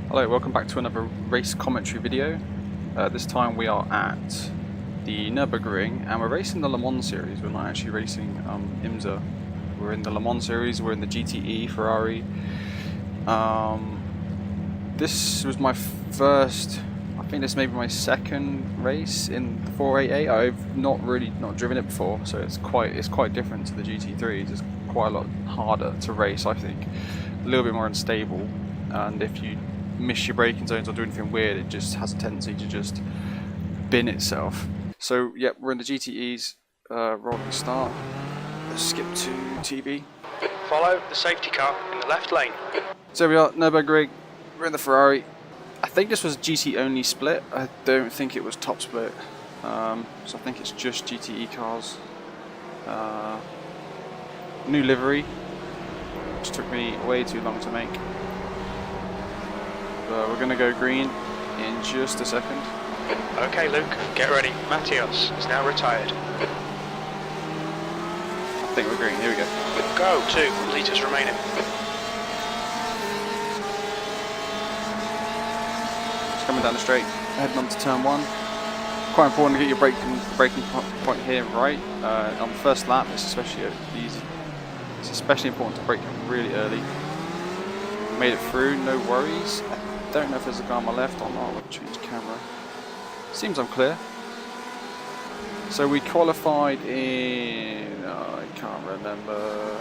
Hello, welcome back to another race commentary video. This time we are at the Nurburgring and we're racing the Le Mans series. We're not actually racing IMSA. We're in the Le Mans series, we're in the GTE Ferrari. This was my first, I think this may be my second race in the 488. I've not driven it before, so it's quite different to the GT3s. It's quite a lot harder to race, I think. A little bit more unstable, and if you miss your braking zones or do anything weird, it just has a tendency to just bin itself. So yep, we're in the GTEs, rolling start. Let's skip to TV. Follow the safety car in the left lane. So we are, Nurburgring, we're in the Ferrari. I think this was GT only split, I don't think it was top split. So I think it's just GTE cars. New livery, which took me way too long to make. We're going to go green in just a second. Okay, Luke, get ready. Matthias is now retired. I think we're green, here we go. Go, 2 litres remaining. Just coming down the straight, heading on to turn 1. Quite important to get your braking point here right. On the first lap, it's especially easy. It's especially important to brake really early. Made it through, no worries. I don't know if there's a guy on my left or not. I'll change camera. Seems I'm clear. So we qualified in, I can't remember,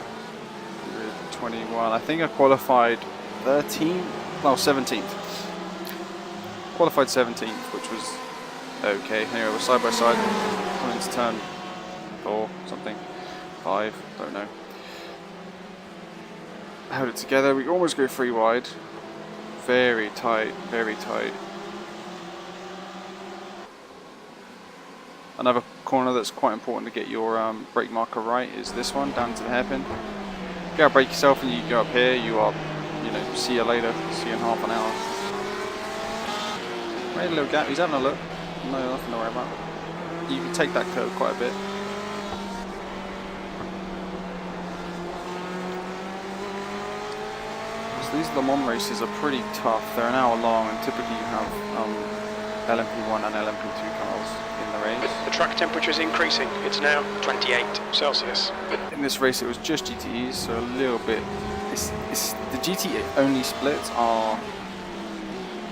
21. I think I qualified 13th, no 17th. Qualified 17th, which was okay. Anyway, we're side by side. Coming into turn 4, something, 5, don't know. Held it together. We almost go 3 wide. Very tight, very tight. Another corner that's quite important to get your brake marker right is this one, down to the hairpin. You gotta brake yourself and you go up here, you are, you know, see you later, see you in half an hour. Made a little gap, he's having a look. No, nothing to worry about. You can take that curve quite a bit. These Le Mans races are pretty tough. They're an hour long, and typically you have LMP1 and LMP2 cars in the race. The track temperature is increasing. It's now 28 Celsius. In this race, it was just GTEs, so a little bit. It's the GTE only splits are,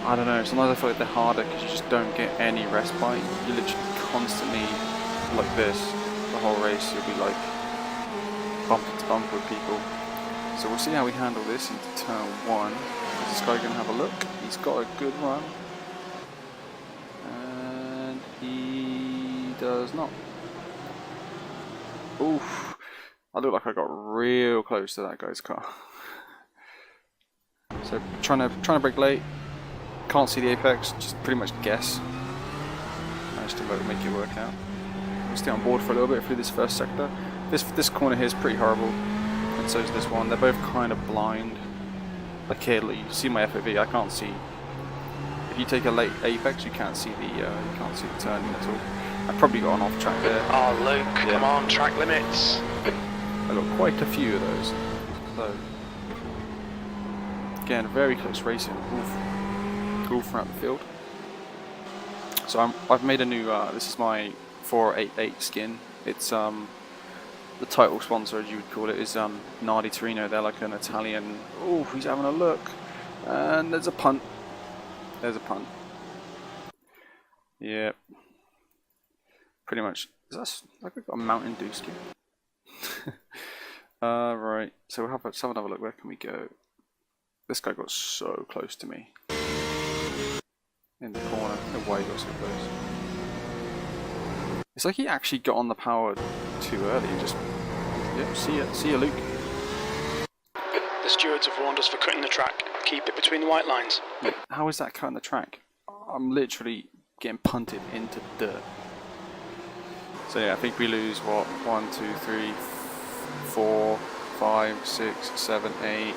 I don't know. Sometimes I feel like they're harder because you just don't get any respite. You're literally constantly like this the whole race. You'll be like bumper to bumper with people. So we'll see how we handle this into turn 1. Is this guy going to have a look? He's got a good run. And he does not. Oof. I look like I got real close to that guy's car. So trying to brake late. Can't see the apex, just pretty much guess. Managed to make it work out. We'll stay on board for a little bit through this first sector. This corner here is pretty horrible. And so is this one. They're both kind of blind. Like here, you see my FOV. I can't see. If you take a late apex, you can't see the turning at all. I probably got an off track there. Oh, Luke, yeah. Come on, track limits. I got quite a few of those. So again, very close racing all throughout the field. So I've made a new. This is my 488 skin. It's the title sponsor, as you would call it, is Nardi Torino. They're like an Italian. Oh, he's having a look. And there's a punt. There's a punt. Yep. Pretty much. Is that like we've got a Mountain Dew skin? Right. So we'll have another look. Where can we go? This guy got so close to me. In the corner. I don't know why he got so close. It's like he actually got on the power too early. Just, yep, see ya, Luke. The stewards have warned us for cutting the track. Keep it between the white lines. How is that cutting the track? I'm literally getting punted into dirt. So yeah, I think we lose what? 1, 2, 3, 4, 5, 6, 7, 8,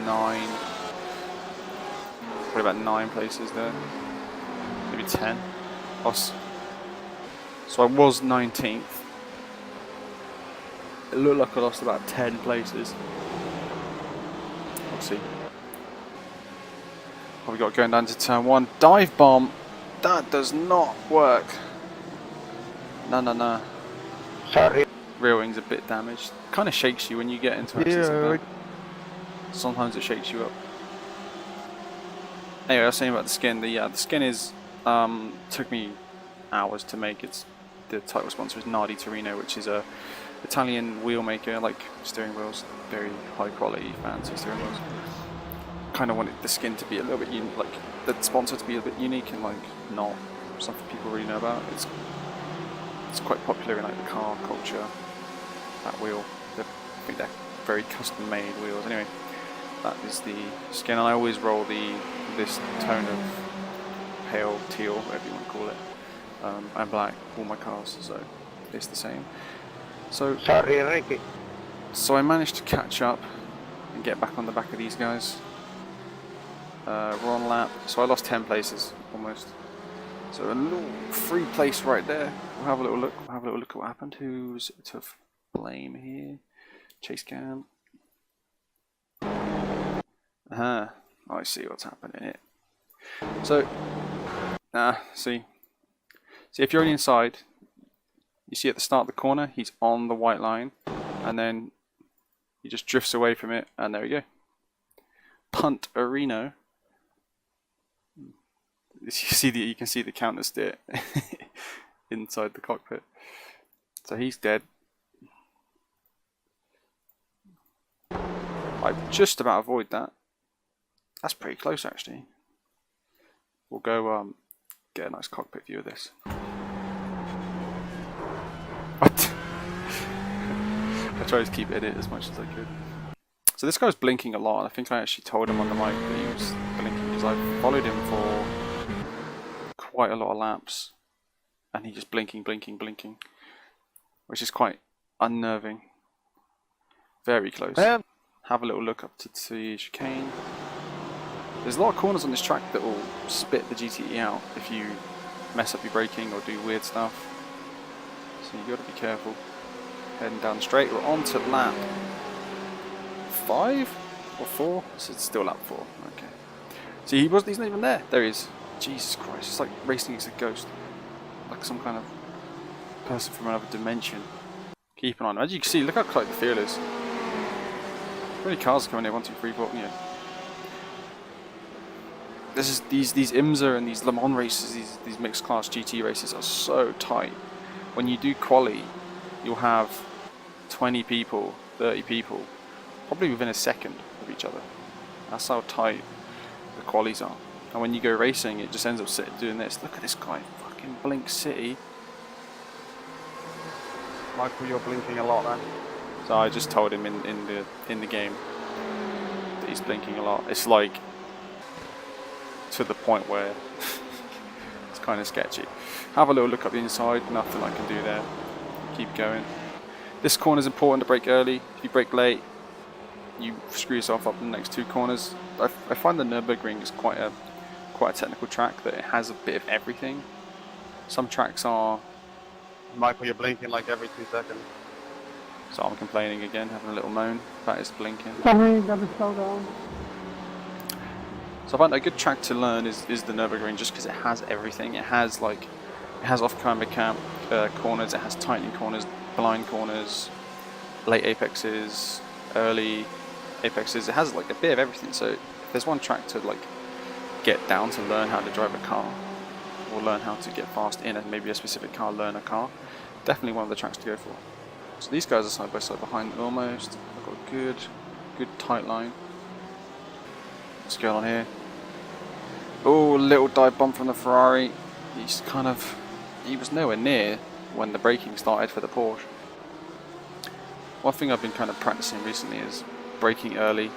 9. Probably about 9 places there. Maybe 10. So I was 19th. It looked like I lost about 10 places. We'll see. What we got going down to turn 1? Dive bomb. That does not work. No. Sorry. Rear wing's a bit damaged. Kind of shakes you when you get into accidents like that. Sometimes it shakes you up. Anyway, I was saying about the skin. The skin is took me hours to make. The title sponsor is Nardi Torino, which is a Italian wheel maker, like steering wheels, very high quality, fancy steering wheels. Kind of wanted the skin to be a little bit like the sponsor to be a bit unique and like not something people really know about. It's quite popular in like the car culture. That wheel, I think they're very custom made wheels. Anyway, that is the skin. I always roll this tone of pale teal, whatever you want to call it, and black all my cars, so it's the same. So Sorry, Ricky. So I managed to catch up and get back on the back of these guys. We're on lap, so I lost 10 places almost. So a little free place right there. We'll have a little look. We'll have a little look at what happened. Who's to blame here? Chase cam. I see what's happening here. So, see if you're on the inside, you see at the start of the corner, he's on the white line, and then he just drifts away from it, and there we go. Punt Areno. You can see the counter steer inside the cockpit. So he's dead. I just about avoid that. That's pretty close actually. We'll go get a nice cockpit view of this. What? I tried to keep it in as much as I could. So this guy was blinking a lot. I think I actually told him on the mic that he was blinking because I followed him for quite a lot of laps, and he just blinking, which is quite unnerving. Very close. Have a little look up to the chicane. There's a lot of corners on this track that will spit the GTE out if you mess up your braking or do weird stuff. So you got to be careful. Heading down straight. We're on to lap 5 or 4. So it's still lap 4. Okay. See, he's not even there. There he is. Jesus Christ! It's like racing against a ghost, like some kind of person from another dimension. Keeping on. As you can see, look how close the field is. How many cars are coming here? 1, 2, 3, 4. Yeah. This is these IMSA and these Le Mans races, these mixed class GT races are so tight. When you do quali, you'll have 20 people, 30 people, probably within a second of each other. That's how tight the qualies are. And when you go racing, it just ends up doing this. Look at this guy, fucking Blink City. Michael, you're blinking a lot, man. So I just told him in the game that he's blinking a lot. It's like to the point where it's kind of sketchy. Have a little look up the inside. Nothing I can do there. Keep going. This corner is important to brake early. If you brake late, you screw yourself up in the next 2 corners. I find the Nurburgring is quite a technical track, that it has a bit of everything. Some tracks are... Michael, you're blinking like every 2 seconds. So I'm complaining again, having a little moan. That is blinking. Sorry, got to slow down. So I find a good track to learn is the Nurburgring, just because it has everything. It has off-camber camp corners, it has tightening corners, blind corners, late apexes, early apexes. It has like a bit of everything. So if there's one track to like get down to learn how to drive a car, or learn how to get fast in maybe a specific car, learn a car, definitely one of the tracks to go for. So these guys are side by side behind almost. I've got a good tight line. What's going on here? Oh, little dive bomb from the Ferrari. He was nowhere near when the braking started for the Porsche. One thing I've been kind of practicing recently is braking earlier.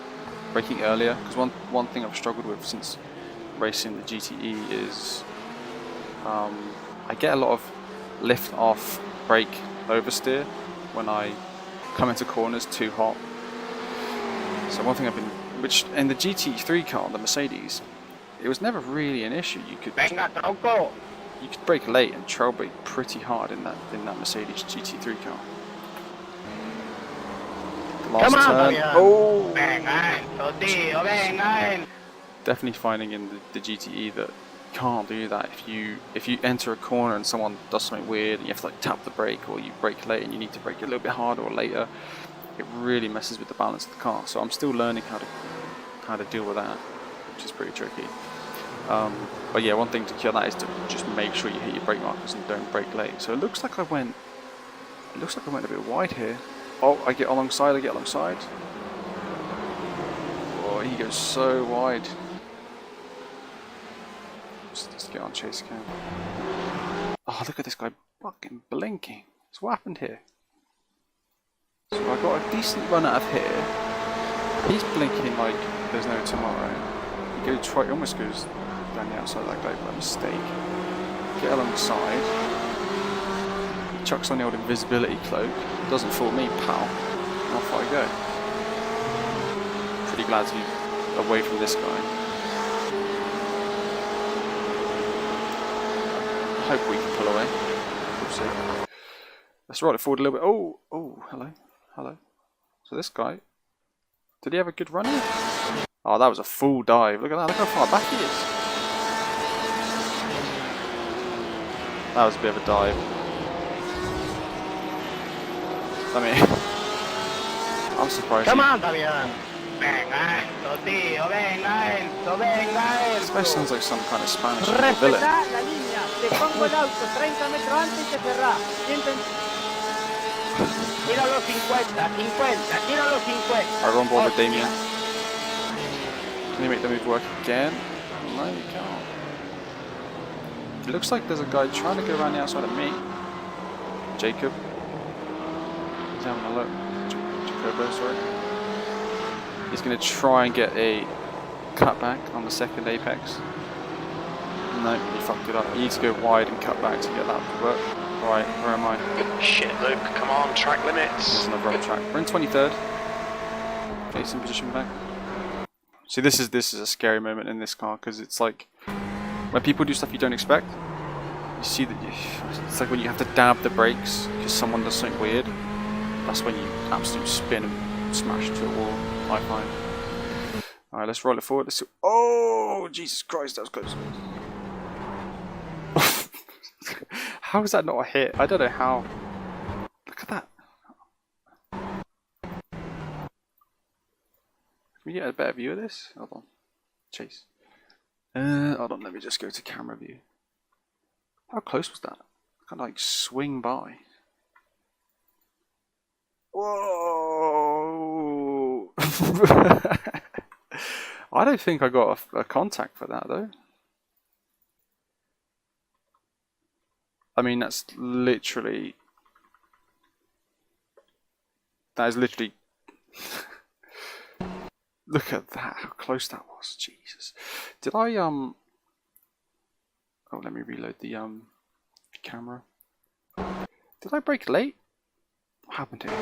Because one thing I've struggled with since racing the GTE is I get a lot of lift off brake oversteer when I come into corners too hot. So one thing which in the GT3 car, the Mercedes, it was never really an issue. You could brake late and trail brake pretty hard in that Mercedes GT3 car. The last turn. Oh! definitely finding in the GTE that you can't do that. If you enter a corner and someone does something weird and you have to like tap the brake, or you brake late and you need to brake a little bit harder or later, it really messes with the balance of the car. So I'm still learning how to deal with that, which is pretty tricky. But yeah, one thing to cure that is to just make sure you hit your brake markers and don't brake late. So it looks like I went a bit wide here. Oh, I get alongside. Oh, he goes so wide. Let's get on chase cam. Oh, look at this guy fucking blinking. So what happened here? So I got a decent run out of here. He's blinking like there's no tomorrow. He almost goes down the outside like that by mistake. Get alongside. He chucks on the old invisibility cloak. Doesn't fool me, pal. And off I go. Pretty glad to be away from this guy. I hope we can pull away. We'll see. Let's roll it forward a little bit. Oh, hello. So this guy, did he have a good run here? Oh, that was a full dive. Look at that. Look how far back he is. That was a bit of a dive. I mean, I'm surprised. Come on, Damian. Venga, Enzo, tío. Venga, Enzo. This guy sounds like some kind of Spanish villain. La línea, te pongo el auto 30 metros antes y te cerrás. Tira los 50, tira los 50. Alright, we're on board with Damien. Can you make the move work again? No, you can't. It looks like there's a guy trying to go around the outside of me. Jacob. He's having a look. Jacobo, sorry. He's going to try and get a cutback on the second apex. No, he fucked it up. You need to go wide and cut back to get that to work. Right, where am I? Shit, Luke, come on, track limits. There's another other track. We're in 23rd. Okay, some position back. See, this is a scary moment in this car, because it's like when people do stuff you don't expect. You see that it's like when you have to dab the brakes because someone does something weird. That's when you absolutely spin and smash into a wall, I find. All right, let's roll it forward. Let's see. Oh, Jesus Christ, that was close. How is that not a hit? I don't know how. Look at that. Can we get a better view of this? Hold on. Chase. Hold on, let me just go to camera view. How close was that? Kind of like swing by. Whoa! I don't think I got a contact for that though. I mean, that is literally. Look at that, how close that was, Jesus. Did I, oh, let me reload the, camera. Did I brake late? What happened here?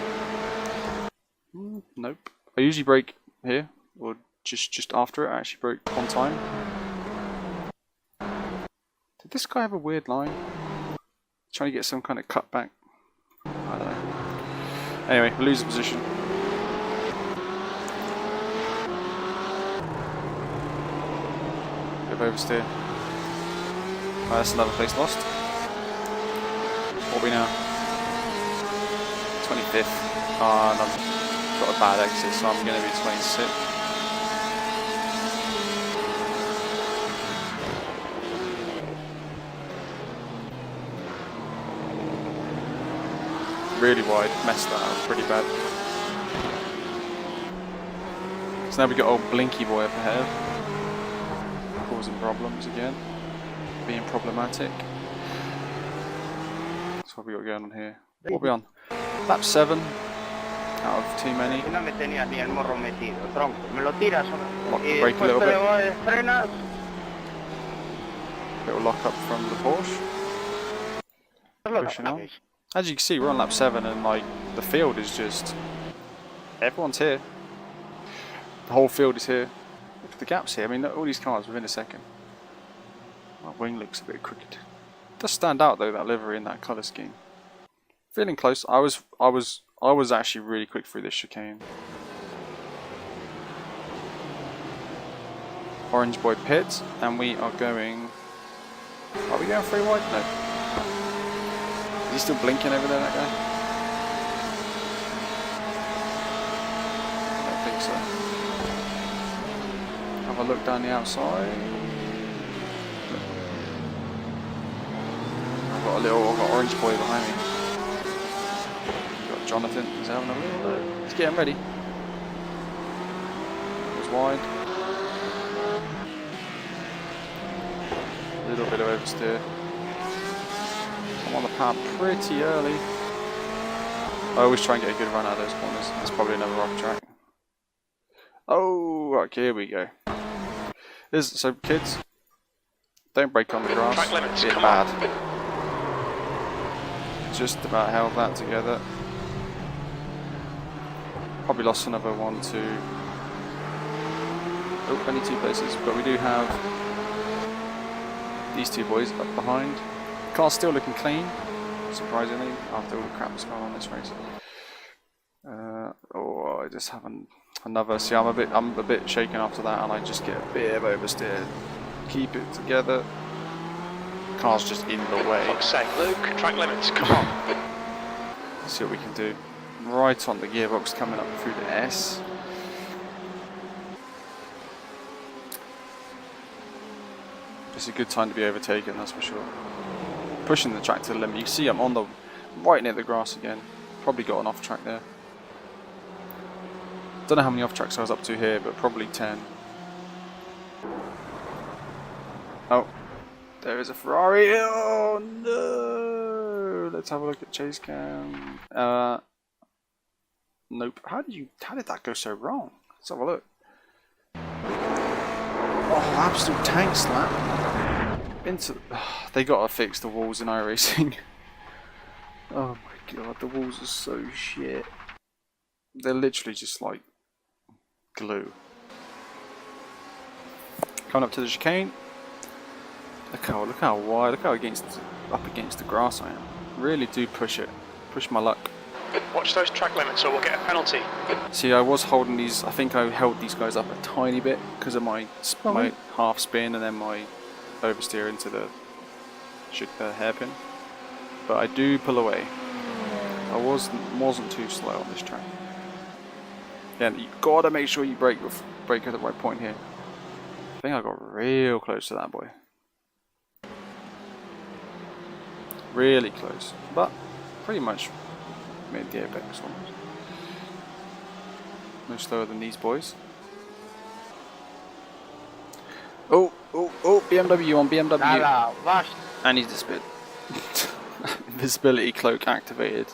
Nope. I usually brake here, or just after it. I actually brake on time. Did this guy have a weird line? Trying to get some kind of cutback. I don't know. Anyway, we lose the position. Bit of oversteer. Oh, that's another place lost. What are we now? 25th. And I've got a bad exit, so I'm going to be 26th. Really wide, messed that up pretty bad. So now we got old Blinky boy up ahead, causing problems again, being problematic. That's what we got going on here. What are we on? Lap 7 out of too many. No me tenías ni el morro metido, tronco. Me lo tiras. Lock the brake a little bit. Frenas. Little lock up from the Porsche. Pushing on. As you can see, we're on lap 7 and like the field is just, everyone's here. The whole field is here. Look at the gaps here. I mean, all these cars within a second. My wing looks a bit crooked. It does stand out though, that livery and that colour scheme. Feeling close. I was actually really quick through this chicane. Orange boy pit, and we are going... Are we going 3 wide? No. Is he still blinking over there, that guy? I don't think so. Have a look down the outside. I've got orange boy behind me. Got Jonathan, he's having a little look. He's getting ready. Goes wide. A little bit of oversteer. I'm on the path pretty early. I always try and get a good run out of those corners. There's probably another off track. Oh, okay, here we go. So kids, don't break on the grass. Track limits, It's come bad. on. Just about held that together. Probably lost another 1, 2. Oh, only 2 places, but we do have these 2 boys up behind. Car's still looking clean, surprisingly, after all the crap that's gone on this race. I just haven't another. See, I'm a bit shaken after that, and I just get a bit of oversteer. Keep it together. Car's just in the way. Fuck's sake, Luke, track limits, come on. Let's see what we can do. Right on the gearbox coming up through the S. It's a good time to be overtaken, that's for sure. Pushing the track to the limit. You see I'm on the right near the grass again. Probably got an off track there. Don't know how many off tracks I was up to here, but probably 10. Oh, there is a Ferrari. Oh no! Let's have a look at chase cam. Nope. How did that go so wrong? Let's have a look. Oh, absolute tank slap. They gotta fix the walls in iRacing. Oh my god, the walls are so shit. They're literally just like glue. Coming up to the chicane. Look how wide, look how up against the grass I am. Really do push it. Push my luck. Watch those track limits or we'll get a penalty. See, I was holding these, I think I held these guys up a tiny bit because of my half spin and then my oversteer into the hairpin. But I do pull away. I wasn't too slow on this track. Again, you gotta make sure you brake at the right point here. I think I got real close to that boy. Really close, but pretty much made the apex almost. No slower than these boys. Oh, BMW on BMW. Nada, vas. And he's displayed. Visibility cloak activated.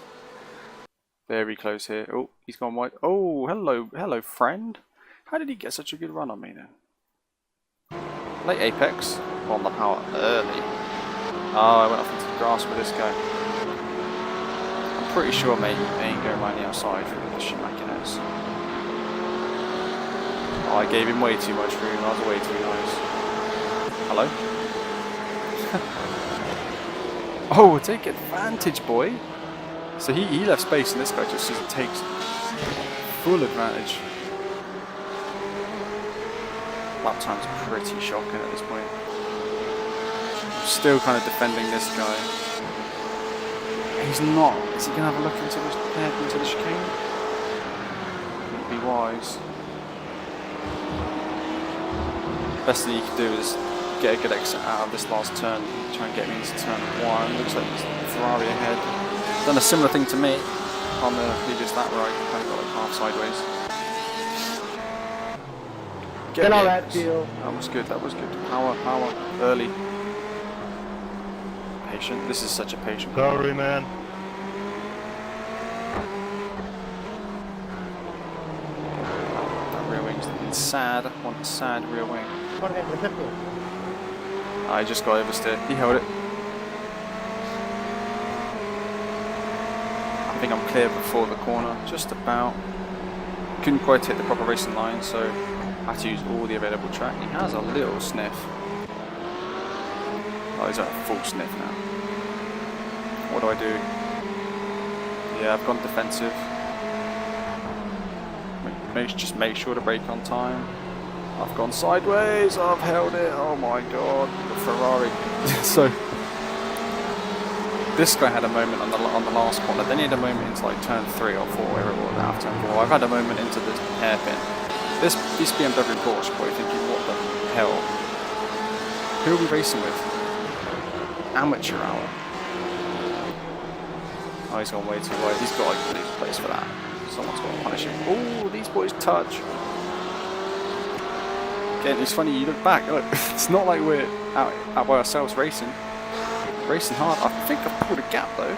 Very close here. Oh, he's gone white. Oh, hello friend. How did he get such a good run on me then? Late apex on the power early. Oh, I went off into the grass with this guy. I'm pretty sure mate ain't going around the outside for the Shimakinos. Oh, I gave him way too much room. I was way too nice. Hello? Oh, take advantage, boy. So he left space and this guy just takes full advantage. Lap time's pretty shocking at this point. I'm still kind of defending this guy. He's not. Is he going to have a look into the chicane? Wouldn't be wise. Best thing you can do is get a good exit out of this last turn. Try and get me into turn 1. Looks like there's a Ferrari ahead. Done a similar thing to me on the previous lap where I kind of got like half sideways. Get That deal. That was good. Power, early. Patient. This is such a patient. Sorry, man. That rear wing's looking sad. One sad rear wing. I just got oversteer. He held it. I think I'm clear before the corner, just about. Couldn't quite hit the proper racing line, so I had to use all the available track. He has a little sniff. Oh, he's at a full sniff now. What do I do? Yeah, I've gone defensive. Just make sure to brake on time. I've gone sideways, I've held it, oh my god, the Ferrari. So, this guy had a moment on the last corner, then he had a moment into like turn 3 or 4, whatever it was, after turn 4. I've had a moment into this hairpin. This BMW and Porsche, boy, thinking, what the hell? Who are we racing with? Amateur hour. Oh, he's gone way too wide. He's got like lose a place for that. Someone's got to punish him. Oh, these boys touch. Again, it's funny, you look back, look, it's not like we're out by ourselves racing hard. I think I've pulled a gap though.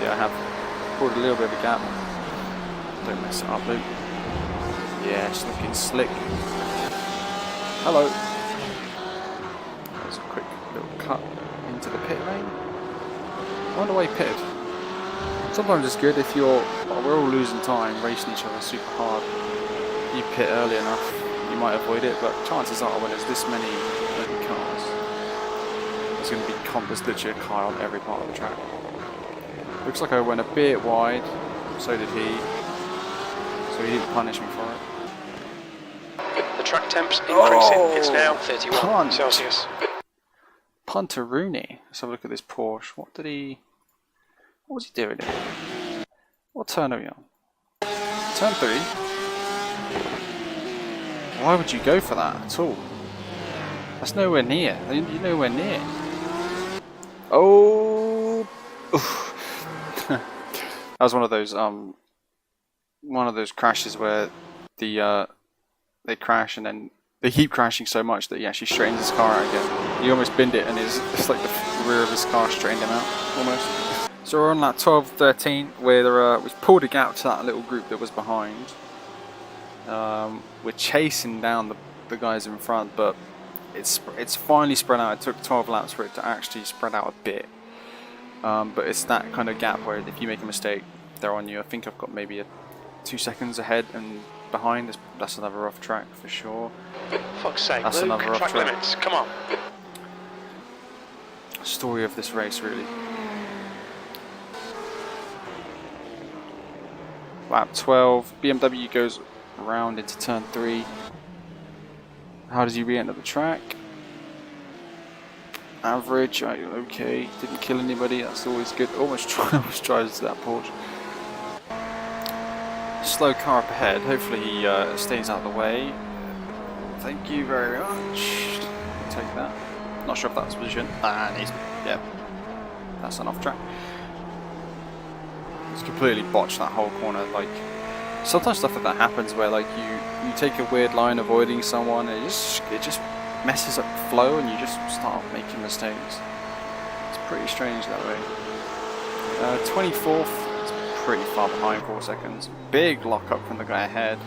Yeah, I have pulled a little bit of a gap. Don't mess it up, Luke. Yeah, it's looking slick. Hello. There's a quick little cut into the pit lane. I wonder why he pitted. Sometimes it's good if we're all losing time, racing each other super hard. You pit early enough, you might avoid it, but chances are when there's this many cars, there's going to be there's literally a car on every part of the track. Looks like I went a bit wide, so did he, so he didn't punish me for it. The track temp's increasing, it's now 31 Celsius. Punteroonie. Let's have a look at this Porsche. What was he doing here? What turn are we on? Turn 3? Why would you go for that at all? That's nowhere near. You're nowhere near. Oh! That was one of those crashes where they crash and then they keep crashing so much that he actually straightens his car out again. He almost binned it and it's like the rear of his car straightened him out, almost. So we're on lap 12-13 where we've pulled a gap to that little group that was behind. We're chasing down the guys in front, but it's finally spread out. It took 12 laps for it to actually spread out a bit. But it's that kind of gap where if you make a mistake, they're on you. I think I've got maybe 2 seconds ahead and behind. That's another rough track for sure. Fuck's sake, that's Luke, another rough track track. limits, come on. Story of this race, really. Lap 12, BMW goes around into turn 3. How does he re-enter the track? Average, okay, didn't kill anybody, that's always good. Almost drives to that Porsche. Slow car up ahead, hopefully he stays out of the way. Thank you very much. Take that. Not sure if that's position. And he's, yeah, that's an off track. He's completely botched that whole corner. Like, sometimes stuff like that happens where like you take a weird line avoiding someone, and it just messes up the flow, and you just start making mistakes. It's pretty strange that way. 24th, it's pretty far behind, 4 seconds. Big lock up from the guy ahead.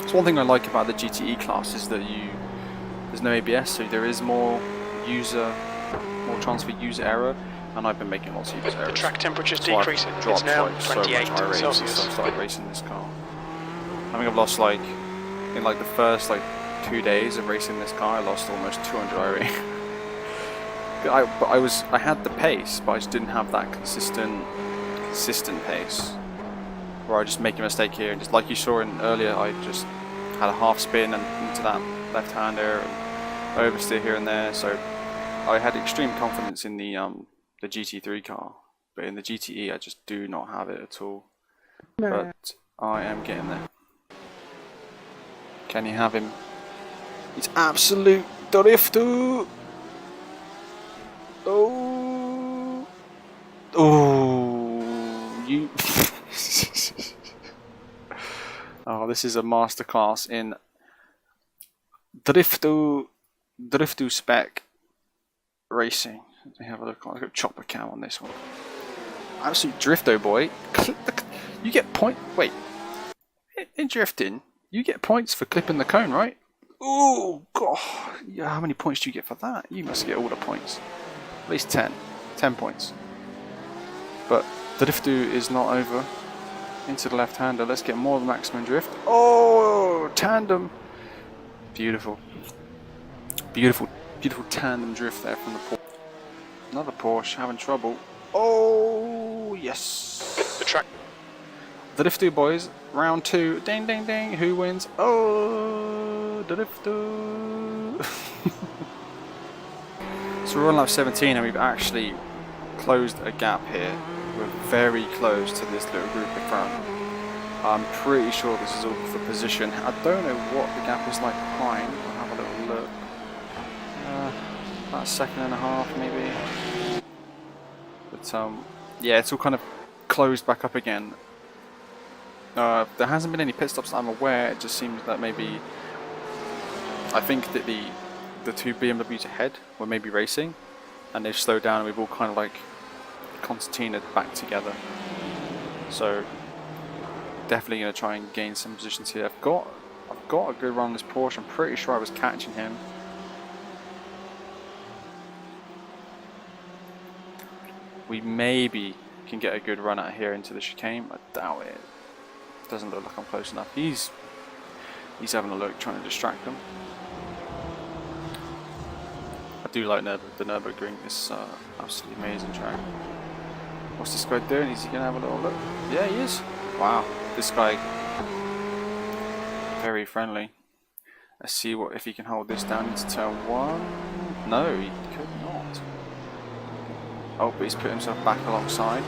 It's one thing I like about the GTE class is that there's no ABS, so there is more chance for user error. And I've been making lots of user errors. The track temperature's so decreasing. It's now 28 Celsius. Since I started racing this car. I think I've lost like in like the first like 2 days of racing this car, I lost almost 200 IRE. I had the pace, but I just didn't have that consistent pace. Where I just make a mistake here, and just like you saw in earlier, I just had a half spin and into that left-hander and oversteer here and there. So I had extreme confidence in the GT3 car, but in the GTE I just do not have it at all. But I am getting there. Can you have him? It's absolute drifto. Oh, you. Oh, this is a masterclass in drifto spec racing. Let me have a look. I've got chopper cam on this one. Absolute drifto, boy. You get point. Wait, in drifting, you get points for clipping the cone, right? Oh god, yeah. How many points do you get for that? You must get all the points. At least 10 points. But the drifto is not over. Into the left-hander. Let's get more of the maximum drift. Oh, tandem. Beautiful. Beautiful tandem drift there from the Porsche. Another Porsche having trouble. Oh, yes. The track. The Drift boys, round 2, ding ding ding, who wins? Oh, the Drift. So we're on lap 17 and we've actually closed a gap here. We're very close to this little group in front. I'm pretty sure this is all for position. I don't know what the gap is like behind. I'll have a little look. About a second and a half maybe. But yeah, it's all kind of closed back up again. There hasn't been any pit stops that I'm aware. It just seems that maybe I think that the two BMWs ahead were maybe racing and they've slowed down and we've all kind of like concertinaed back together. So definitely going to try and gain some positions here. I've got a good run on this Porsche. I'm pretty sure I was catching him. We maybe can get a good run out here into the chicane. I doubt it. Doesn't look like I'm close enough. He's having a look, trying to distract them. I do like the Nurburgring. It's absolutely amazing track. What's this guy doing? Is he gonna have a little look? Yeah, he is. Wow, this guy very friendly. Let's see if he can hold this down into turn 1. No, he could not. Oh, but he's put himself back alongside.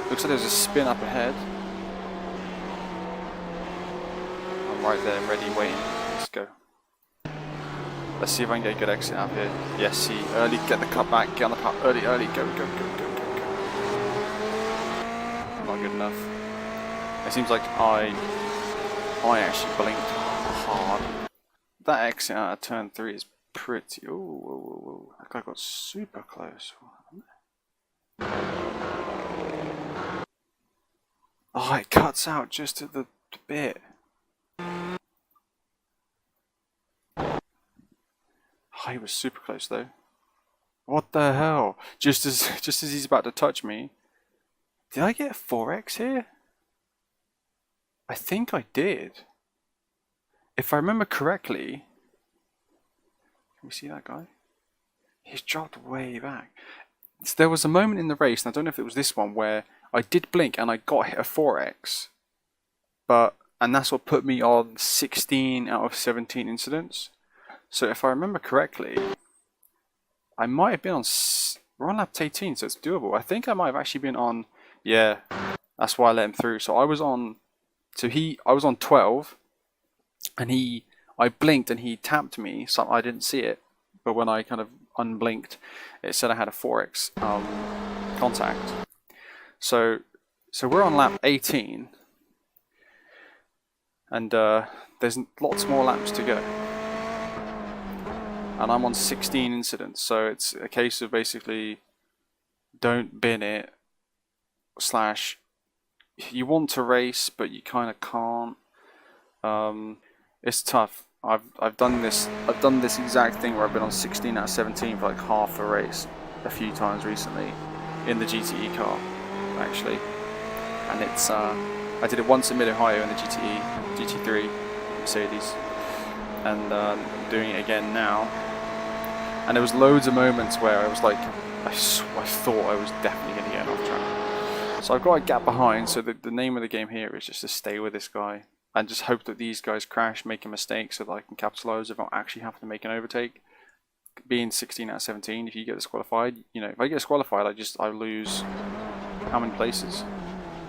Looks like there's a spin up ahead. I'm right there, ready, waiting. Let's go. Let's see if I can get a good exit out here. Yes, see, early, get the cut back, get on the path, early, go, go, go, go, go, go. Not good enough. It seems like I actually blinked hard. That exit out of turn 3 is pretty. Ooh, that guy got super close. Oh, it cuts out just at the bit. Oh, he was super close though. What the hell? Just as he's about to touch me. Did I get a 4x here? I think I did. If I remember correctly. Can we see that guy? He's dropped way back. So there was a moment in the race, and I don't know if it was this one, where I did blink and I got hit a 4x. And that's what put me on 16 out of 17 incidents. So if I remember correctly, I might have been on, we're on lap 18, so it's doable. I think I might have actually been on, yeah, that's why I let him through. So I was on 12, and I blinked and he tapped me, so I didn't see it. But when I kind of unblinked, it said I had a 4x contact. So we're on lap 18, and there's lots more laps to go. And I'm on 16 incidents, so it's a case of basically don't bin it, / you want to race but you kind of can't. It's tough. I've done this exact thing where I've been on 16 out of 17 for like half a race a few times recently in the GTE car actually, and it's I did it once in Mid-Ohio in the GTE GT3 Mercedes, and doing it again now. And there was loads of moments where I was like, I thought I was definitely going to get off track. So I've got a gap behind, so the name of the game here is just to stay with this guy and just hope that these guys crash, make a mistake so that I can capitalise if I actually have to make an overtake. Being 16 out of 17, if you get disqualified, you know, if I get disqualified, I lose how many places?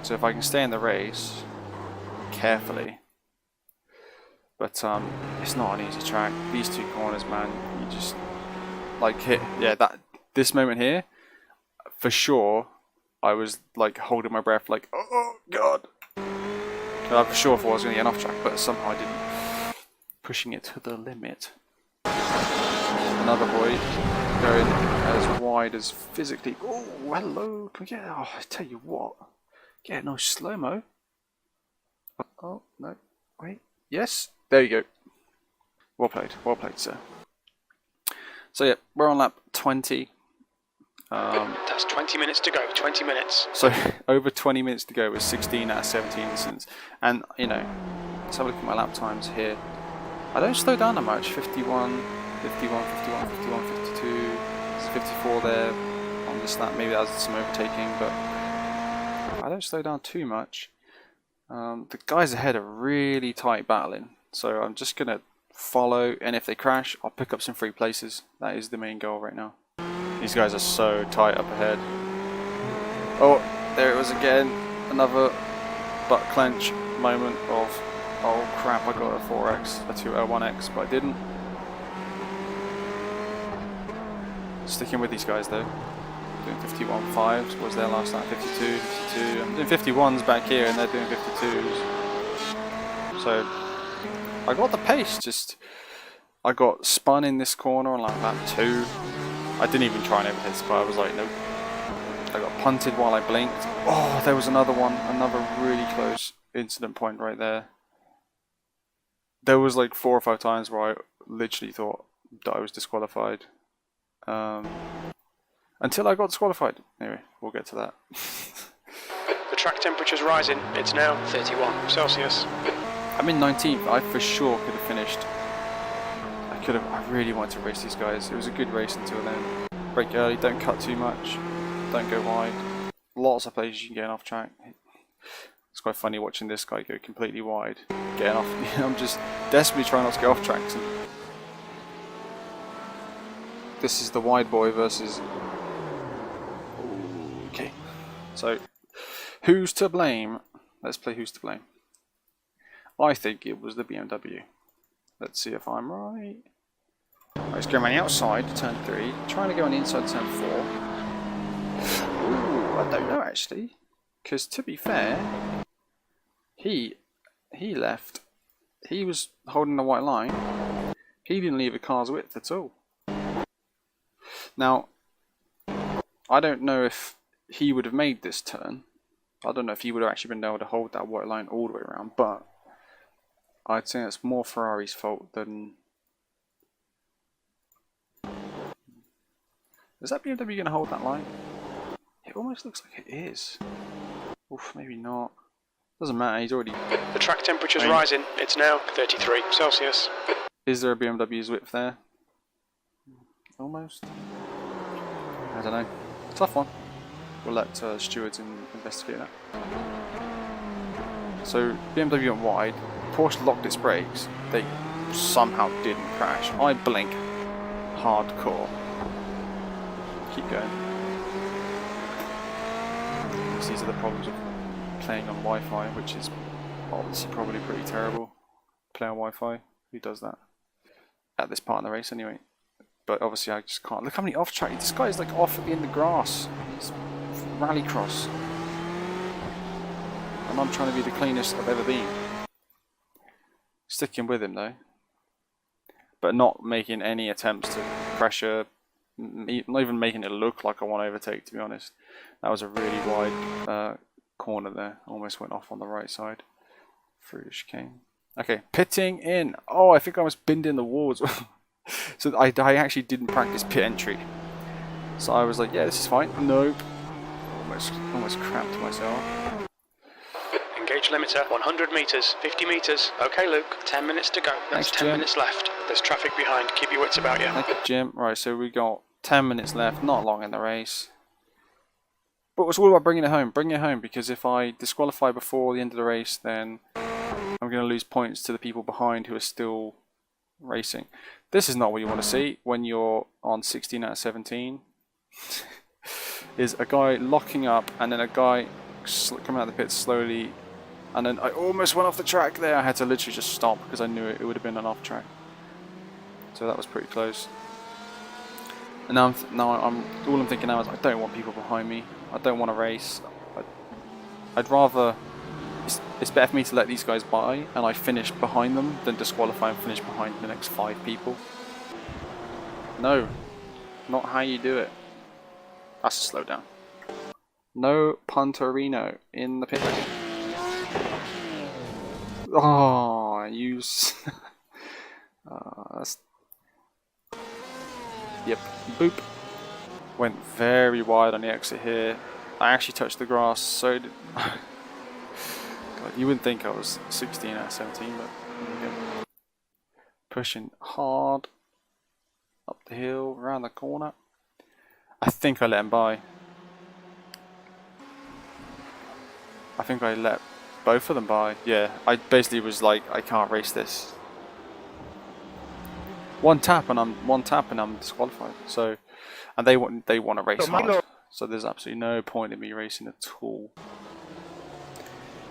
So if I can stay in the race carefully. But it's not an easy track. These two corners, man, you just like hit. Yeah, this moment here, for sure, I was like holding my breath, like, oh god. I'm for sure thought I was going to get off track, but somehow I didn't. Pushing it to the limit. Another boy going as wide as physically. Oh, hello. Can we get? Oh, I tell you what. Get no slow mo. Oh no. Wait. Yes. There you go. Well played, sir. So yeah, we're on lap 20. That's 20 minutes to go, 20 minutes. So over 20 minutes to go with 16 out of 17 incidents. And, you know, let's have a look at my lap times here. I don't slow down that much. 51, 51, 51, 51, 52. There's 54 there on this lap. Maybe that was some overtaking, but I don't slow down too much. The guys ahead are really tight battling, so I'm just going to follow, and if they crash, I'll pick up some free places. That is the main goal right now. These guys are so tight up ahead. Oh, there it was again. Another butt clench moment of, oh crap, I got a 4x, a 1x, but I didn't. Sticking with these guys though. Doing 51.5s, was there last time, 52, 52. I'm doing 51s back here and they're doing 52s. So, I got the pace, just, I got spun in this corner on like lap 2. I didn't even try and overtake this car, I was like, nope. I got punted while I blinked. Oh, there was another one, another really close incident point right there. There was like 4 or 5 times where I literally thought that I was disqualified. Until I got disqualified. Anyway, we'll get to that. The track temperature's rising. It's now 31 Celsius. I'm in 19th. I for sure could have finished. I really wanted to race these guys. It was a good race until then. Brake early, don't cut too much. Don't go wide. Lots of places you can get off track. It's quite funny watching this guy go completely wide. Getting off. I'm just desperately trying not to get off tracks. This is the wide boy versus... Okay. So, who's to blame? Let's play who's to blame. I think it was the BMW. Let's see if I'm right. Let's go around the outside, turn 3. Trying to go on the inside, turn 4. Ooh, I don't know actually. Because to be fair, he left. He was holding the white line. He didn't leave a car's width at all. Now, I don't know if he would have made this turn. I don't know if he would have actually been able to hold that white line all the way around, but I'd say it's more Ferrari's fault than... Is that BMW going to hold that line? It almost looks like it is. Oof, maybe not. Doesn't matter, he's already... The track temperature's rising. It's now 33 Celsius. Is there a BMW's width there? Almost. I don't know. Tough one. We'll let stewards investigate that. So BMW went wide. Porsche locked its brakes. They somehow didn't crash. I blink hardcore. Keep going. These are the problems of playing on Wi-Fi, which is obviously probably pretty terrible. Play on Wi-Fi. Who does that? At this part in the race anyway. But obviously I just can't. Look how many off track. This guy is like off in the grass. It's rallycross. And I'm trying to be the cleanest I've ever been. Sticking with him though. But not making any attempts to pressure. Not even making it look like I want to overtake, to be honest. That was a really wide corner there. Almost went off on the right side. Through the chicane. Okay, pitting in. Oh, I think I almost binned in the walls. So I actually didn't practice pit entry. So I was like, yeah, this is fine. Nope. Almost cramped myself. Engage limiter, 100 meters, 50 meters. Okay, Luke, 10 minutes to go. That's Thanks, 10 Jim. There's left. There's traffic behind. Keep your wits about you. Thank you, Jim. Right, so we got 10 minutes left. Not long in the race. But it's all about bringing it home. Bring it home, because if I disqualify before the end of the race, then I'm going to lose points to the people behind who are still racing. This is not what you want to see when you're on 16 out of 17. Is a guy locking up and then a guy coming out of the pits slowly, and then I almost went off the track there. I had to literally just stop because I knew it would have been an off track. So that was pretty close. And now all I'm thinking now is I don't want people behind me. I don't want to race. I'd rather... It's better for me to let these guys by and I finish behind them than disqualify and finish behind the next 5 people. No, not how you do it. That's a slow down. No Punterino in the pit lane. Oh, use. Yep, boop. Went very wide on the exit here. I actually touched the grass, so did... God, you wouldn't think I was 16 out of 17, but yeah. Pushing hard up the hill, around the corner. I think I let him by. I think I let both of them by. Yeah, I basically was like, I can't race this. One tap and I'm disqualified. So, and they want to race hard. So there's absolutely no point in me racing at all.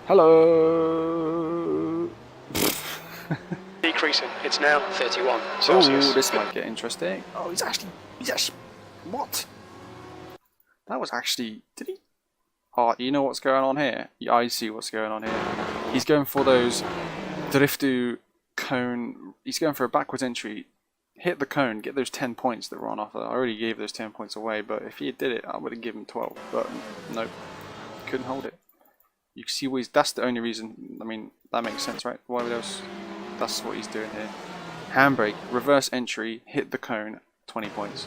Hello. Decreasing. It's now 31 Celsius. Oh, this might get interesting. Oh, he's actually what? That was actually, did he? Oh, you know what's going on here? Yeah, I see what's going on here. He's going for those driftu cone. He's going for a backwards entry. Hit the cone, get those 10 points that were on offer. I already gave those 10 points away, but if he did it, I would have given him 12. But nope, couldn't hold it. You can see what that's the only reason. I mean, that makes sense, right? Why would else? That's what he's doing here. Handbrake, reverse entry, hit the cone, 20 points.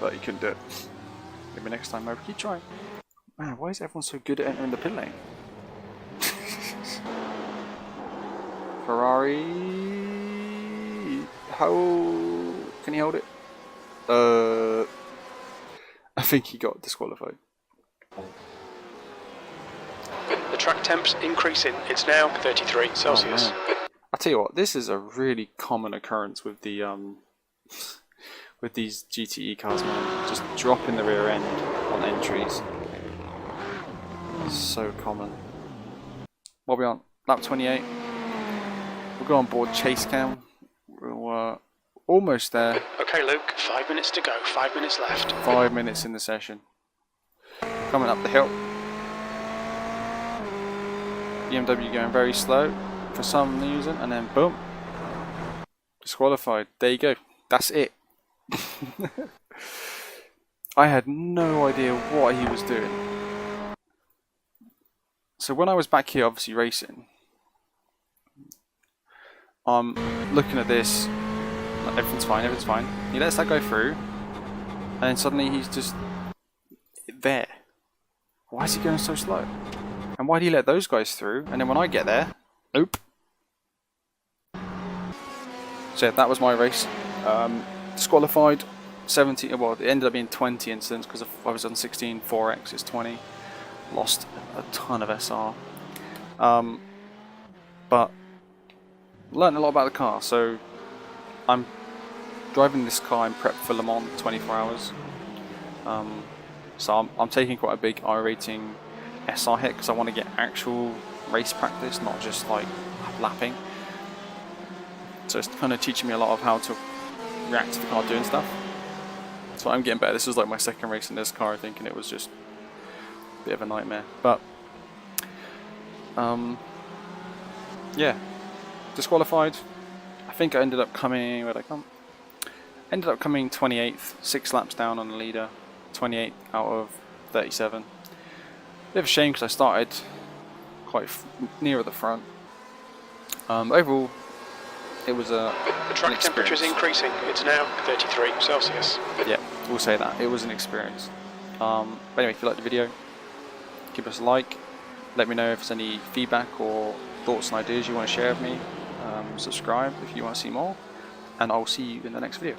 But he couldn't do it. Maybe next time over. Keep trying. Man, why is everyone so good at entering the pit lane? Ferrari. How can he hold it? I think he got disqualified. The track temp's increasing. It's now 33 Celsius. Oh, I'll tell you what, this is a really common occurrence with the with these GTE cars, man. Just dropping the rear end on entries. So common. What are we on? Lap 28. We'll go on board chase cam. We're almost there. Okay, Luke, 5 minutes to go. 5 minutes left. 5 minutes in the session. Coming up the hill. BMW going very slow for some reason, and then boom, disqualified. There you go. That's it. I had no idea what he was doing. So when I was back here, obviously racing, I'm looking at this. Everything's fine. Everything's fine. He lets that go through, and then suddenly he's just there. Why is he going so slow? And why did he let those guys through? And then when I get there, nope. So yeah, that was my race. Disqualified. 70. Well, it ended up being 20 incidents because I was on 16 4X. It's 20. Lost a ton of SR. But learned a lot about the car. So I'm driving this car in prep for Le Mans 24 hours. So I'm taking quite a big iRacing SR hit because I want to get actual race practice, not just like lapping. So it's kind of teaching me a lot of how to react to the car doing stuff. So I'm getting better. This was like my second race in this car, I think, and it was just a bit of a nightmare. But yeah, disqualified. I think I ended up coming. Where'd I come? Ended up coming 28th, 6 laps down on the leader, 28 out of 37. Bit of a shame because I started quite near at the front. Overall, it was a. The track temperature is increasing. It's now 33 Celsius. Yeah, we'll say that. It was an experience. But anyway, if you liked the video, give us a like. Let me know if there's any feedback or thoughts and ideas you want to share with me. Subscribe if you want to see more. And I'll see you in the next video.